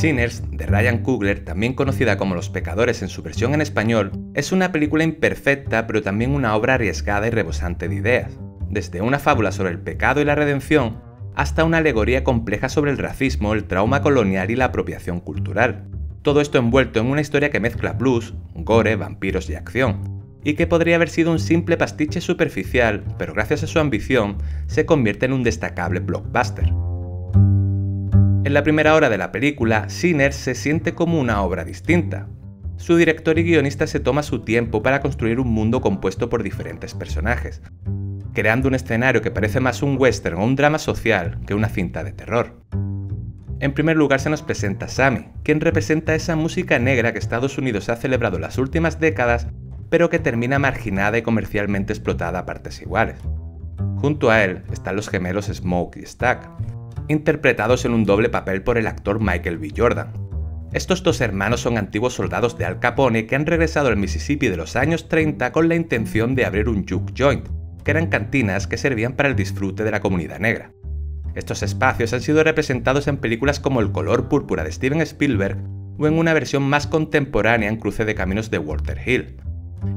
Sinners, de Ryan Coogler, también conocida como Los Pecadores en su versión en español, es una película imperfecta pero también una obra arriesgada y rebosante de ideas. Desde una fábula sobre el pecado y la redención, hasta una alegoría compleja sobre el racismo, el trauma colonial y la apropiación cultural. Todo esto envuelto en una historia que mezcla blues, gore, vampiros y acción, y que podría haber sido un simple pastiche superficial, pero gracias a su ambición, se convierte en un destacable blockbuster. En la primera hora de la película, Sinners se siente como una obra distinta. Su director y guionista se toma su tiempo para construir un mundo compuesto por diferentes personajes, creando un escenario que parece más un western o un drama social que una cinta de terror. En primer lugar se nos presenta Sammy, quien representa esa música negra que Estados Unidos ha celebrado las últimas décadas, pero que termina marginada y comercialmente explotada a partes iguales. Junto a él están los gemelos Smoke y Stack, interpretados en un doble papel por el actor Michael B. Jordan. Estos dos hermanos son antiguos soldados de Al Capone que han regresado al Mississippi de los años 30 con la intención de abrir un juke joint, que eran cantinas que servían para el disfrute de la comunidad negra. Estos espacios han sido representados en películas como El color púrpura de Steven Spielberg o en una versión más contemporánea en Cruce de Caminos de Walter Hill.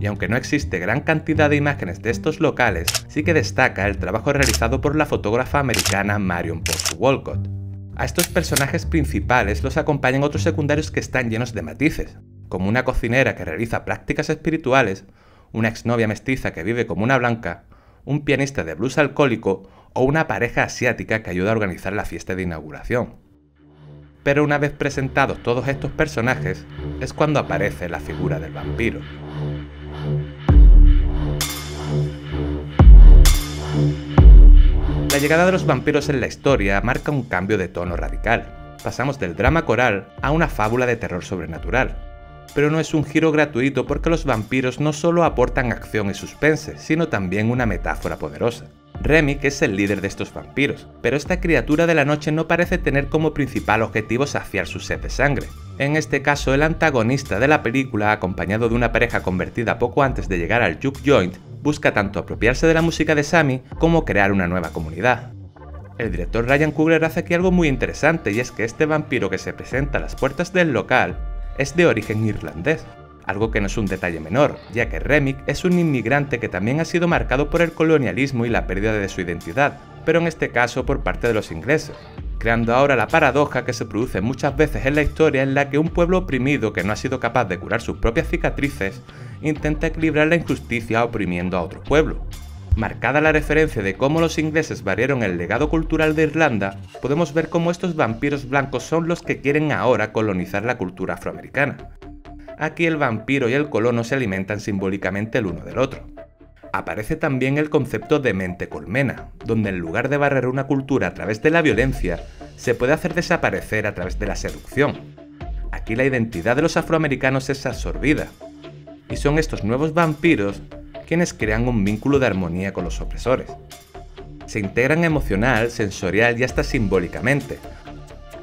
Y aunque no existe gran cantidad de imágenes de estos locales, sí que destaca el trabajo realizado por la fotógrafa americana Marion Porter Walcott. A estos personajes principales los acompañan otros secundarios que están llenos de matices, como una cocinera que realiza prácticas espirituales, una exnovia mestiza que vive como una blanca, un pianista de blues alcohólico o una pareja asiática que ayuda a organizar la fiesta de inauguración. Pero una vez presentados todos estos personajes, es cuando aparece la figura del vampiro. La llegada de los vampiros en la historia marca un cambio de tono radical. Pasamos del drama coral a una fábula de terror sobrenatural. Pero no es un giro gratuito porque los vampiros no solo aportan acción y suspense, sino también una metáfora poderosa. Remick es el líder de estos vampiros, pero esta criatura de la noche no parece tener como principal objetivo saciar su sed de sangre. En este caso, el antagonista de la película, acompañado de una pareja convertida poco antes de llegar al juke joint, busca tanto apropiarse de la música de Sammy como crear una nueva comunidad. El director Ryan Coogler hace aquí algo muy interesante, y es que este vampiro que se presenta a las puertas del local es de origen irlandés, algo que no es un detalle menor, ya que Remick es un inmigrante que también ha sido marcado por el colonialismo y la pérdida de su identidad, pero en este caso por parte de los ingleses, creando ahora la paradoja que se produce muchas veces en la historia en la que un pueblo oprimido que no ha sido capaz de curar sus propias cicatrices intenta equilibrar la injusticia oprimiendo a otro pueblo. Marcada la referencia de cómo los ingleses variaron el legado cultural de Irlanda, podemos ver cómo estos vampiros blancos son los que quieren ahora colonizar la cultura afroamericana. Aquí el vampiro y el colono se alimentan simbólicamente el uno del otro. Aparece también el concepto de mente colmena, donde en lugar de barrer una cultura a través de la violencia, se puede hacer desaparecer a través de la seducción. Aquí la identidad de los afroamericanos es absorbida, y son estos nuevos vampiros quienes crean un vínculo de armonía con los opresores. Se integran emocional, sensorial y hasta simbólicamente,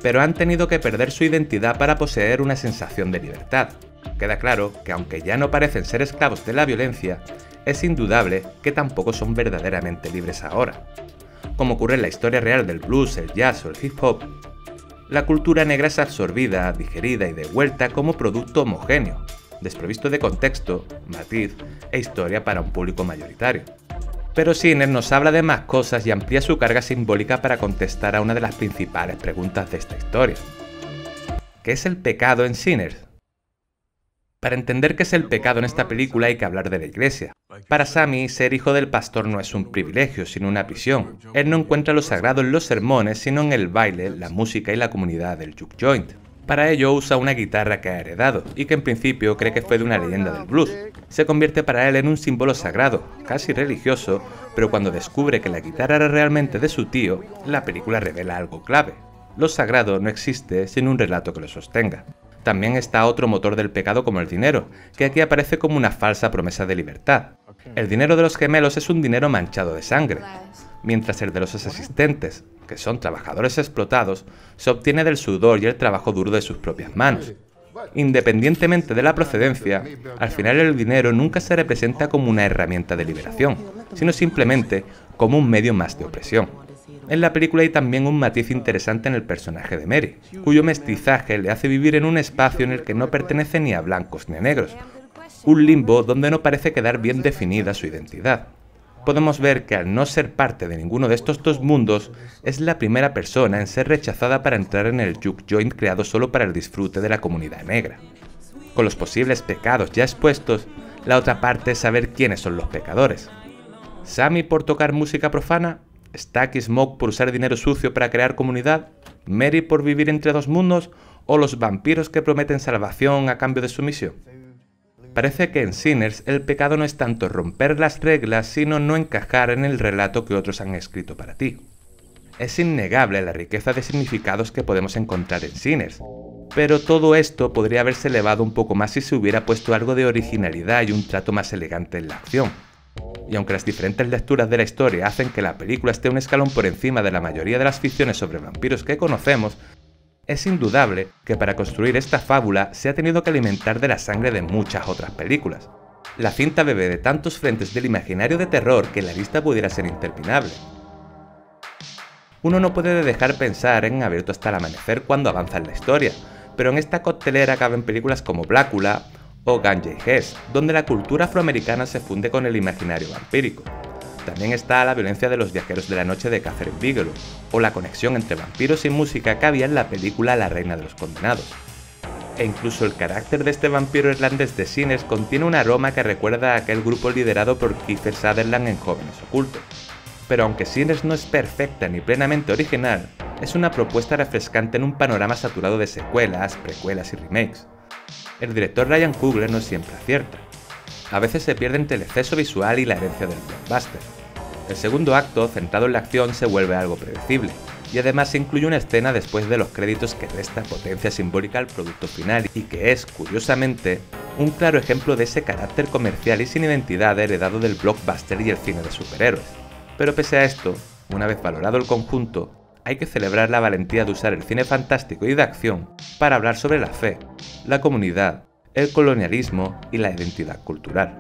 pero han tenido que perder su identidad para poseer una sensación de libertad. Queda claro que aunque ya no parecen ser esclavos de la violencia, es indudable que tampoco son verdaderamente libres ahora. Como ocurre en la historia real del blues, el jazz o el hip hop, la cultura negra es absorbida, digerida y devuelta como producto homogéneo, desprovisto de contexto, matiz e historia para un público mayoritario. Pero Sinners nos habla de más cosas y amplía su carga simbólica para contestar a una de las principales preguntas de esta historia. ¿Qué es el pecado en Sinners? Para entender qué es el pecado en esta película hay que hablar de la iglesia. Para Sammy, ser hijo del pastor no es un privilegio, sino una prisión. Él no encuentra lo sagrado en los sermones, sino en el baile, la música y la comunidad del juke joint. Para ello usa una guitarra que ha heredado, y que en principio cree que fue de una leyenda del blues. Se convierte para él en un símbolo sagrado, casi religioso, pero cuando descubre que la guitarra era realmente de su tío, la película revela algo clave. Lo sagrado no existe sin un relato que lo sostenga. También está otro motor del pecado como el dinero, que aquí aparece como una falsa promesa de libertad. El dinero de los gemelos es un dinero manchado de sangre, mientras el de los asistentes, que son trabajadores explotados, se obtiene del sudor y el trabajo duro de sus propias manos. Independientemente de la procedencia, al final el dinero nunca se representa como una herramienta de liberación, sino simplemente como un medio más de opresión. En la película hay también un matiz interesante en el personaje de Mary, cuyo mestizaje le hace vivir en un espacio en el que no pertenece ni a blancos ni a negros, un limbo donde no parece quedar bien definida su identidad. Podemos ver que al no ser parte de ninguno de estos dos mundos, es la primera persona en ser rechazada para entrar en el juke joint creado solo para el disfrute de la comunidad negra. Con los posibles pecados ya expuestos, la otra parte es saber quiénes son los pecadores. ¿Sammy por tocar música profana? ¿Stack y Smoke por usar dinero sucio para crear comunidad? ¿Mary por vivir entre dos mundos? ¿O los vampiros que prometen salvación a cambio de sumisión? Parece que en Sinners el pecado no es tanto romper las reglas, sino no encajar en el relato que otros han escrito para ti. Es innegable la riqueza de significados que podemos encontrar en Sinners, pero todo esto podría haberse elevado un poco más si se hubiera puesto algo de originalidad y un trato más elegante en la acción. Y aunque las diferentes lecturas de la historia hacen que la película esté un escalón por encima de la mayoría de las ficciones sobre vampiros que conocemos, es indudable que para construir esta fábula se ha tenido que alimentar de la sangre de muchas otras películas. La cinta bebe de tantos frentes del imaginario de terror que la lista pudiera ser interminable. Uno no puede dejar pensar en Abierto hasta el amanecer cuando avanza en la historia, pero en esta coctelera caben películas como Blácula o Ganja y Hess, donde la cultura afroamericana se funde con el imaginario vampírico. También está La violencia de los viajeros de la noche de Kathryn Bigelow, o la conexión entre vampiros y música que había en la película La reina de los condenados. E incluso el carácter de este vampiro irlandés de Sinners contiene un aroma que recuerda a aquel grupo liderado por Kiefer Sutherland en Jóvenes Ocultos. Pero aunque Sinners no es perfecta ni plenamente original, es una propuesta refrescante en un panorama saturado de secuelas, precuelas y remakes. El director Ryan Coogler no siempre acierta. A veces se pierde entre el exceso visual y la herencia del blockbuster. El segundo acto, centrado en la acción, se vuelve algo predecible, y además incluye una escena después de los créditos que resta potencia simbólica al producto final y que es, curiosamente, un claro ejemplo de ese carácter comercial y sin identidad heredado del blockbuster y el cine de superhéroes. Pero pese a esto, una vez valorado el conjunto, hay que celebrar la valentía de usar el cine fantástico y de acción para hablar sobre la fe, la comunidad, el colonialismo y la identidad cultural.